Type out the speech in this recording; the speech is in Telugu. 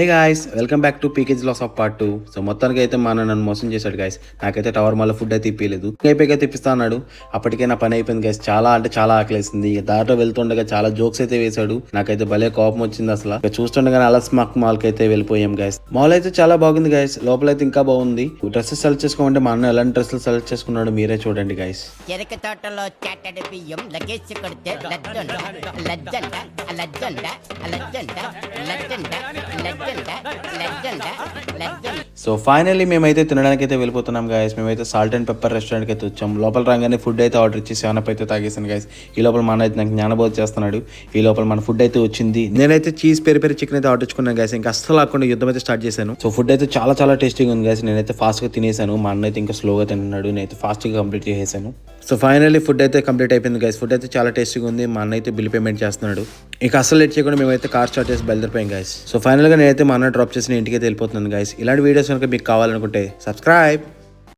Hey guys, welcome back to package loss of part 2. So మొత్తానికి అయితే మా నన్ను మోసం చేశాడు గాయస్. నాకైతే టవర్ మాల్లో ఫుడ్ అయితే ఇప్పలేదు. అయిపోయి తెప్పిస్తా అన్నాడు. అప్పటికే నా పని అయిపోయింది గాయస్. చాలా అంటే చాలా ఆకలేసింది. దారిలో వెళ్తుండగా చాలా జోక్స్ అయితే వేశాడు. నాకైతే భలే కోపం వచ్చింది అసలు. చూస్తుండగానే అలస్మాక్ మాల్ కి అయితే వెళ్ళిపోయాం గాయస్. మాల్ అయితే చాలా బాగుంది గాయస్. లోపల అయితే ఇంకా బాగుంది. డ్రెస్సెస్ సెలెక్ట్ చేసుకోమంటే మా అన్న ఎలాంటి డ్రెస్సులు సెలెక్ట్ చేసుకున్నాడు మీరే చూడండి గాయస్. చెరక తోటలో చాటడి బియ్యం లగేజ్ కొడితే లజ్జంట లజ్జంట లజ్జంట లజ్జంట లజ్జంట లజ్జంట లజ్జంట లజ్జంట. సో ఫైనల్లీ మేమైతే తినడానికి అయితే వెళ్ళిపోతున్నాం గాయస్. మేమైతే సాల్ట్ అండ్ పెప్పర్ రెస్టారెంట్కి అయితే వచ్చాం. లోపల రాగానే ఫుడ్ అయితే ఆర్డర్ ఇచ్చి 7 అయితే తాగేసాను గాయస్. ఈ లోపల మన అయితే నాకు జ్ఞానబోధ చేస్తున్నాడు. ఈ లోపల మన ఫుడ్ అయితే వచ్చింది. నేనైతే చీజ్ పెరి పెరి చికెన్ అయితే ఆర్డర్ ఇచ్చుకున్నాను గాయస్. ఇంకా అస్సలు ఆకుండా యుద్ధం అయితే స్టార్ట్ చేశాను. సో ఫుడ్ అయితే చాలా చాలా టేస్టీగా ఉంది గాయస్. నేనైతే ఫాస్ట్గా తినేసాను. మా అన్న అయితే ఇంకా స్లోగా తిన్నాడు. నేనైతే ఫాస్ట్గా కంప్లీట్ చేసేసాను. సో ఫైనల్లీ ఫుడ్ అయితే కంప్లీట్ అయిపోయింది గైస్. ఫుడ్ అయితే చాలా టేస్టీగా ఉంది. మా అన్న అయితే బిల్ పేమెంట్ చేస్తున్నాడు. ఇక అసలు లేట్ చేయకుండా మేమైతే కార్ స్టార్ట్ చేసి బయలుదేరిపోయాం గైస్. సో ఫైనల్గా నేనైతే మా అన్న డ్రాప్ చేసి ఇంటికి అయితే వెళ్ళిపోతున్నాను గైస్. ఇలాంటి వీడియోస్ కనుక మీకు కావాలనుకుంటే సబ్స్క్రైబ్.